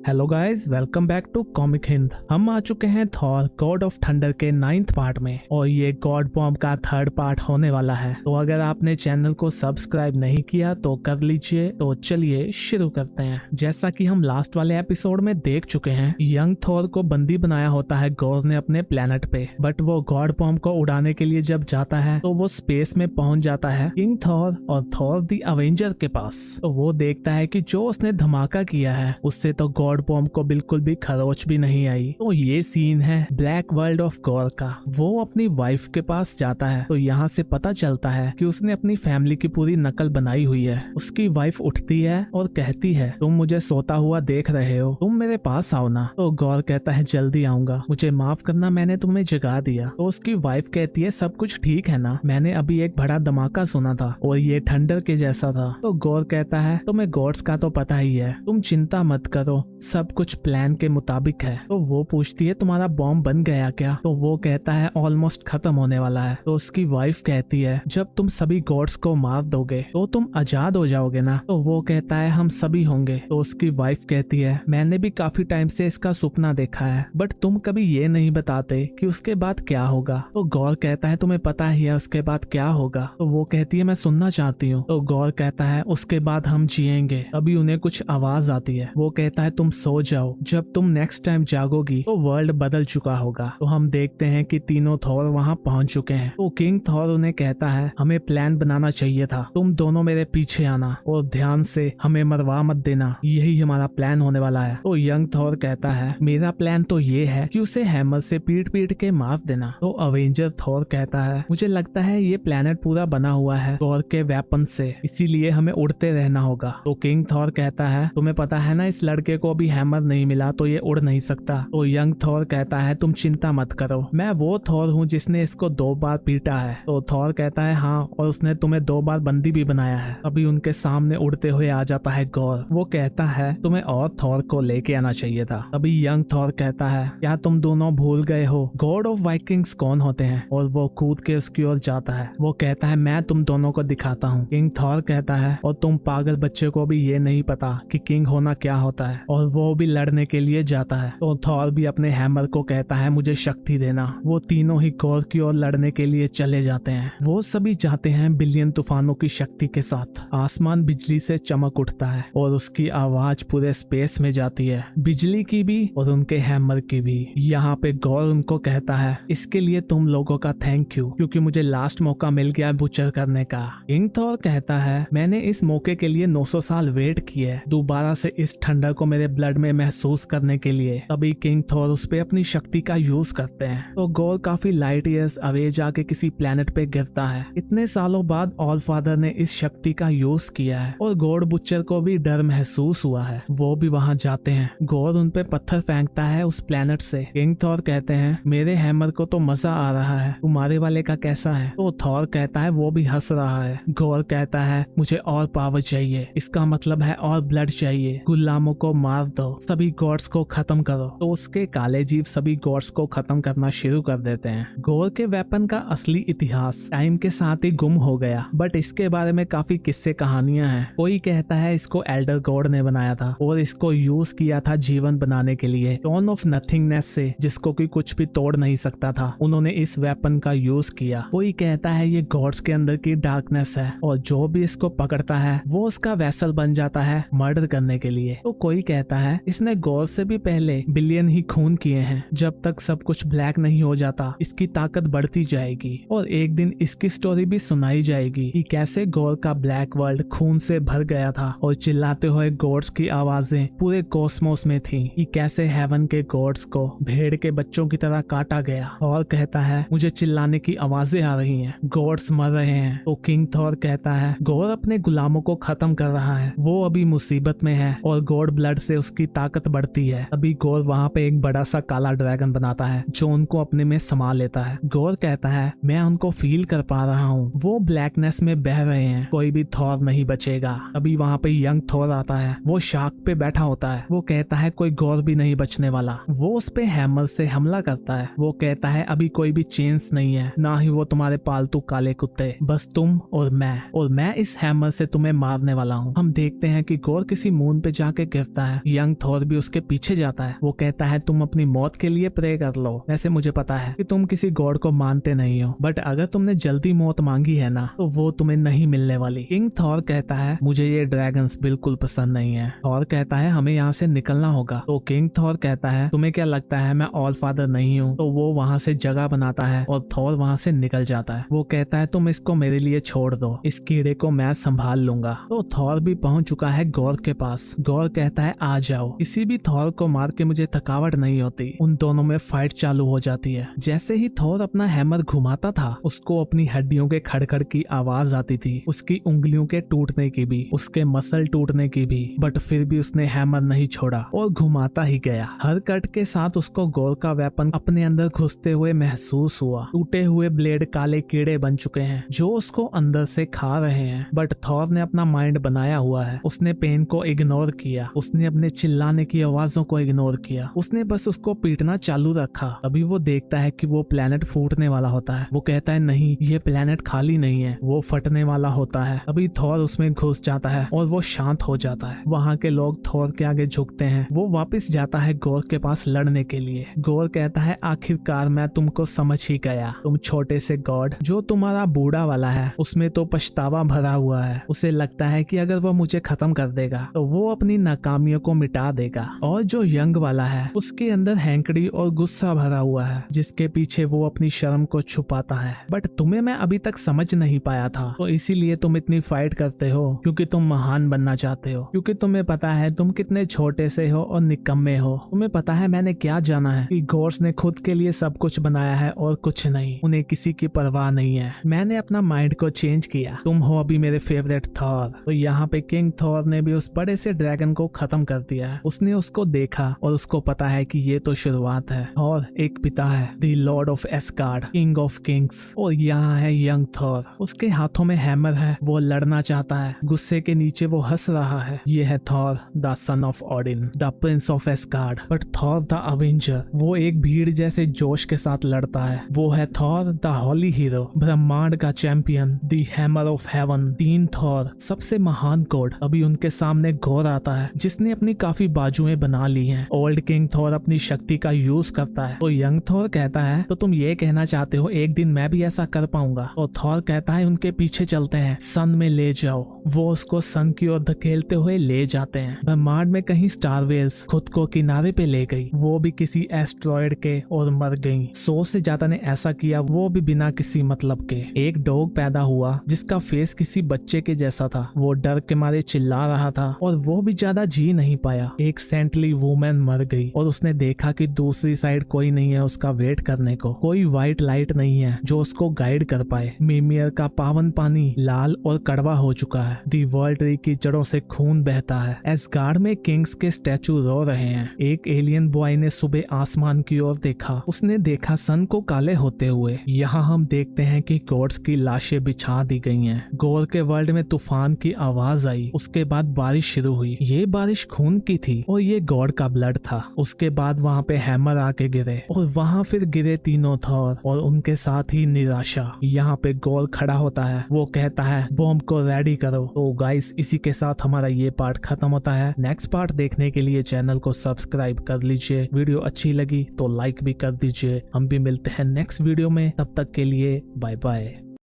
Hello guys, welcome back to comic Hind. हम आ चुके हैं थॉर गॉड ऑफ थंडर के 9th पार्ट में और ये गॉड बॉम्ब का 3rd पार्ट होने वाला है। तो अगर आपने चैनल को सब्सक्राइब नहीं किया तो कर लीजिए। तो चलिए शुरू करते हैं। जैसा कि हम लास्ट वाले एपिसोड में देख चुके हैं, यंग थॉर को बंदी बनाया होता है गॉर ने अपने प्लेनेट पे, बट वो गॉड बॉम्ब को उड़ाने के लिए जब जाता है तो वो स्पेस में पहुंच जाता है किंग थॉर और थॉर द अवेंजर के पास। तो वो देखता है कि जो उसने धमाका किया है उससे तो गॉड बॉम्ब को बिल्कुल भी खरोच भी नहीं आई। तो ये सीन है ब्लैक वर्ल्ड ऑफ गॉर का। वो अपनी वाइफ के पास जाता है तो यहाँ से पता चलता है कि उसने अपनी फैमिली की पूरी नकल बनाई हुई है। उसकी वाइफ उठती है और कहती है, तुम मुझे सोता हुआ देख रहे हो, तुम मेरे पास आओ ना। तो गॉर कहता है, जल्दी आऊंगा, मुझे माफ करना, मैंने तुम्हें जगा दिया। तो उसकी वाइफ कहती है, सब कुछ ठीक है ना, मैंने अभी एक बड़ा धमाका सुना था और ये थंडर के जैसा था। तो गॉर कहता है, तुम्हें गॉड्स का तो पता ही है, तुम चिंता मत करो, सब कुछ प्लान के मुताबिक है। तो वो पूछती है, तुम्हारा बॉम्ब बन गया क्या? तो वो कहता है, ऑलमोस्ट खत्म होने वाला है। तो उसकी वाइफ कहती है, जब तुम सभी गॉड्स को मार दोगे तो तुम आजाद हो जाओगे ना? तो वो कहता है, हम सभी होंगे। तो उसकी वाइफ कहती है, मैंने भी काफी टाइम से इसका सपना देखा है, बट तुम कभी ये नहीं बताते कि उसके बाद क्या होगा। तो गौर कहता है, तुम्हें पता ही है उसके बाद क्या होगा? तो वो कहती है, मैं सुनना चाहती हूँ। तो गौर कहता है, उसके बाद हम जिएंगे। अभी उन्हें कुछ आवाज आती है। वो कहता है, तुम सो जाओ, जब तुम नेक्स्ट टाइम जागोगी तो वर्ल्ड बदल चुका होगा। तो हम देखते हैं कि तीनों थॉर वहाँ पहुँच चुके हैं। तो किंग थॉर उन्हें कहता है, हमें प्लान बनाना चाहिए था, तुम दोनों मेरे पीछे आना और ध्यान से हमें मरवा मत देना, यही हमारा प्लान होने वाला है। तो यंग थॉर कहता है, मेरा प्लान तो ये है कि उसे हैमर से पीट पीट के मार देना। तो अवेंजर थॉर कहता है, मुझे लगता है ये प्लेनेट पूरा बना हुआ है गॉर के वेपन से, इसीलिए हमें उड़ते रहना होगा। तो किंग थॉर कहता है, तुम्हें पता है ना इस लड़के को अभी हैमर नहीं मिला तो ये उड़ नहीं सकता। तो यंग थॉर कहता है, तुम चिंता मत करो, मैं वो थॉर हूँ जिसने इसको 2 बार पीटा है। तो थॉर कहता है, हाँ, और उसने तुम्हें 2 बार बंदी भी बनाया है। अभी उनके सामने उड़ते हुए आ जाता है गॉर। वो कहता है, तुम्हें और थॉर को लेके आना चाहिए था। अभी यंग थॉर कहता है, क्या तुम दोनों भूल गए हो गॉड ऑफ वाइकिंग्स कौन होते हैं? और वो कूद के उसकी ओर जाता है। वो कहता है, मैं तुम दोनों को दिखाता हूँ। किंग थॉर कहता है, और तुम पागल बच्चे को भी ये नहीं पता कि किंग होना क्या होता है? और वो भी लड़ने के लिए जाता है। तो थॉर भी अपने हैमर को कहता है, मुझे शक्ति देना। वो तीनों ही गॉर की ओर लड़ने के लिए चले जाते हैं। वो सभी जाते हैं बिलियन तूफानों की शक्ति के साथ। आसमान बिजली से चमक उठता है और उसकी आवाज पूरे स्पेस में जाती है, बिजली की भी और उनके हैमर की भी। यहाँ पे गॉर उनको कहता है, इसके लिए तुम लोगों का थैंक यू, क्योंकि मुझे लास्ट मौका मिल गया बुचर करने का। किंग थॉर कहता है, मैंने इस मौके के लिए 900 साल वेट किए, दोबारा से इस ठंडर को मेरे ब्लड में महसूस करने के लिए। तभी किंग थॉर उस पे अपनी शक्ति का यूज करते हैं। तो गॉर काफी लाइट ईयर्स अवे जाके किसी प्लेनेट पे गिरता है। इतने सालों बाद ऑल फादर ने इस शक्ति का यूज किया है और गॉड बुचर को भी डर महसूस हुआ है। वो भी वहाँ जाते हैं। गॉर उन पे पत्थर फेंकता है उस प्लेनेट से। किंग थॉर कहते हैं, मेरे हैमर को तो मजा आ रहा है, तुम्हारे वाले का कैसा है? तो थॉर कहता है, वो भी हंस रहा है। गॉर कहता है, मुझे और पावर चाहिए, इसका मतलब है और ब्लड चाहिए, गुलामों को मार दो, सभी गॉड्स को खत्म करो। तो उसके काले जीव सभी गॉड्स को खत्म करना शुरू कर देते हैं। गॉर के वेपन का असली इतिहास टाइम के साथ ही गुम हो गया, बट इसके बारे में काफी किस्से कहानियां हैं। कोई कहता है इसको एल्डर गॉड ने बनाया था और इसको यूज किया था जीवन बनाने के लिए। टोन ऑफ नथिंगनेस से, जिसको कोई कुछ भी तोड़ नहीं सकता था, उन्होंने इस वेपन का यूज किया। कोई कहता है ये गॉड्स के अंदर की डार्कनेस है और जो भी इसको पकड़ता है वो उसका वेसल बन जाता है मर्डर करने के लिए। तो कोई कहता है इसने गॉड से भी पहले बिलियन ही खून किए हैं, जब तक सब कुछ ब्लैक नहीं हो जाता इसकी ताकत बढ़ती जाएगी और एक दिन इसकी स्टोरी भी सुनाई जाएगी कि कैसे गॉड का ब्लैक वर्ल्ड खून से भर गया था और चिल्लाते हुए गॉड्स की आवाजें पूरे कॉस्मोस में थी कि कैसे हेवन के गॉड्स को भेड़ के बच्चों की तरह काटा गया। और कहता है, मुझे चिल्लाने की आवाजें आ रही हैं, गॉड्स मर रहे हैं। तो किंग थॉर कहता है, गॉड अपने गुलामों को खत्म कर रहा है, वो अभी मुसीबत में है और गॉड ब्लड से उसकी ताकत बढ़ती है। अभी गॉड वहाँ पे एक बड़ा सा काला ड्रैगन बनाता है जो उनको अपने में समा लेता है। गॉड कहता है, मैं उनको फील कर पा रहा हूँ, वो ब्लैकनेस में बह रहे हैं, कोई भी थॉर नहीं बचेगा। अभी वहाँ पे यंग थॉर आता है, वो शार्क पे बैठा होता है। वो कहता है, कोई गॉड भी नहीं बचने वाला। वो उस पे हैमर से हमला करता है। वो कहता है, अभी कोई भी चेंज नहीं है, ना ही वो तुम्हारे पालतू काले कुत्ते, बस तुम और मैं इस हैमर से तुम्हें मारने वाला हूँ। हम देखते हैं कि गॉड किसी मून पे जाके गिरता है। यंग थॉर भी उसके पीछे जाता है। वो कहता है तुम अपनी मौत के लिए प्रे कर लो, वैसे मुझे पता है कि तुम किसी गॉड को मानते नहीं हो, बट अगर तुमने जल्दी मौत मांगी है ना तो वो तुम्हें नहीं मिलने वाली। किंग थॉर कहता है मुझे ये ड्रैगन्स बिल्कुल पसंद नहीं है। थॉर कहता है हमें यहाँ से निकलना होगा। तो किंग थॉर कहता है तुम्हें क्या लगता है मैं ऑल फादर नहीं हूँ? तो वो वहाँ से जगह बनाता है और थॉर वहाँ से निकल जाता है। वो कहता है तुम इसको मेरे लिए छोड़ दो, इस कीड़े को मैं संभाल लूंगा। तो थॉर भी पहुंच चुका है गॉर के पास। गॉर कहता है आ जाओ, किसी भी थॉर को मार के मुझे थकावट नहीं होती। उन दोनों में फाइट चालू हो जाती है। जैसे ही थॉर अपना हैमर घुमाता था उसको अपनी हड्डियों के खड़खड़ की आवाज आती थी, उसकी उंगलियों के टूटने की भी, उसके मसल टूटने की भी, बट फिर भी उसने हैमर नहीं छोड़ा और घुमाता ही गया। हर कट के साथ उसको गॉर का वेपन अपने अंदर घुसते हुए महसूस हुआ। टूटे हुए ब्लेड काले कीड़े बन चुके हैं जो उसको अंदर से खा रहे हैं, बट थॉर ने अपना माइंड बनाया हुआ है। उसने पेन को इग्नोर किया, उसने अपने चिल्लाने की आवाजों को इग्नोर किया, उसने बस उसको पीटना चालू रखा। अभी वो देखता है कि वो प्लेनेट फूटने वाला होता है। वो कहता है नहीं, ये प्लेनेट खाली नहीं है, वो फटने वाला होता है। अभी थॉर उसमें घुस जाता है और वो शांत हो जाता है। वहाँ के लोग थॉर के आगे झुकते हैं। वो वापस जाता है गॉर के पास लड़ने के लिए। गॉर कहता है आखिरकार मैं तुमको समझ ही गया, तुम छोटे से गॉड। जो तुम्हारा बूढ़ा वाला है उसमें तो पछतावा भरा हुआ है। उसे लगता है कि अगर वो मुझे खत्म कर देगा तो वो अपनी नाकामियों को मिटा देगा। और जो यंग वाला है उसके अंदर हैंकड़ी और गुस्सा भरा हुआ है जिसके पीछे वो अपनी शर्म को छुपाता है। बट तुम्हें मैं अभी तक समझ नहीं पाया था, तो इसीलिए तुम इतनी फाइट करते हो क्योंकि तुम महान बनना चाहते हो, क्योंकि तुम्हें पता है तुम कितने छोटे से हो और निकम्मे हो। तुम्हें पता है मैंने क्या जाना है कि गॉड्स ने खुद के लिए सब कुछ बनाया है और कुछ नहीं, उन्हें किसी की परवाह नहीं है। मैंने अपना माइंड को चेंज किया, तुम हो अभी मेरे फेवरेट थॉर। तो यहाँ पे किंग थॉर ने भी उस बड़े से ड्रैगन को खत्म कर दिया है। उसने उसको देखा और उसको पता है कि ये तो शुरुआत है। और एक पिता है, the Lord of Asgard, king of Kings, और यहाँ है यंग थॉर। उसके हाथों में हैमर है, वो लड़ना चाहता है। गुस्से के नीचे वो हंस रहा है। ये है Thor the son of Odin, the Prince of Asgard, but Thor the Avenger. वो एक भीड़ जैसे जोश के साथ लड़ता है। वो है थॉर द हॉली हीरो, ब्रह्मांड का champion, the hammer of haven. तीन थॉर, सबसे महान गॉड। अभी उनके सामने गॉर आता है जिसने अपनी काफी बाजुएं बना ली हैं। ओल्ड किंग थॉर अपनी शक्ति का यूज करता है। तो यंग थॉर कहता है तो तुम ये कहना चाहते हो एक दिन मैं भी ऐसा कर पाऊंगा? तो थॉर कहता है उनके पीछे चलते हैं, सन में ले जाओ। वो उसको सन की ओर धकेलते हुए ले जाते हैं। ब्रह्मांड में कहीं स्टार वेल्स खुद को किनारे पे ले गई, वो भी किसी एस्ट्रॉयड के, और मर गई। 100 से ज्यादा ने ऐसा किया, वो भी बिना किसी मतलब के। एक डॉग पैदा हुआ जिसका फेस किसी बच्चे के जैसा था। वो डर के मारे चिल्ला रहा था और वो भी ज्यादा जी नहीं पाया। एक सेंटली वुमेन मर गई और उसने देखा कि दूसरी साइड कोई नहीं है उसका वेट करने को, कोई व्हाइट लाइट नहीं है जो उसको गाइड कर पाए। मिमियर का पावन पानी लाल और कड़वा हो चुका है। दी वर्ल्ड ट्री की जड़ों से खून बहता है। एस्गार्ड में किंग्स के स्टैचू रो रहे हैं। एक एलियन बॉय ने सुबह आसमान की ओर देखा, उसने देखा सन को काले होते हुए। यहाँ हम देखते हैं कि गॉड्स की लाशें बिछा दी गई हैं। गॉर के वर्ल्ड में तूफान की आवाज आई, उसके बाद बारिश शुरू हुई। ये बारिश खून की थी और ये गॉड का ब्लड था। उसके बाद वहाँ पे हैमर आके गिरे और वहाँ फिर गिरे तीनों थॉर और उनके साथ ही निराशा। यहाँ पे गॉर खड़ा होता है, वो कहता है बॉम्ब को रेडी करो। तो गाइस इसी के साथ हमारा ये पार्ट खत्म होता है। नेक्स्ट पार्ट देखने के लिए चैनल को सब्सक्राइब कर लीजिए। वीडियो अच्छी लगी तो लाइक भी कर दीजिए। हम भी मिलते हैं नेक्स्ट वीडियो में, तब तक के लिए बाय बाय।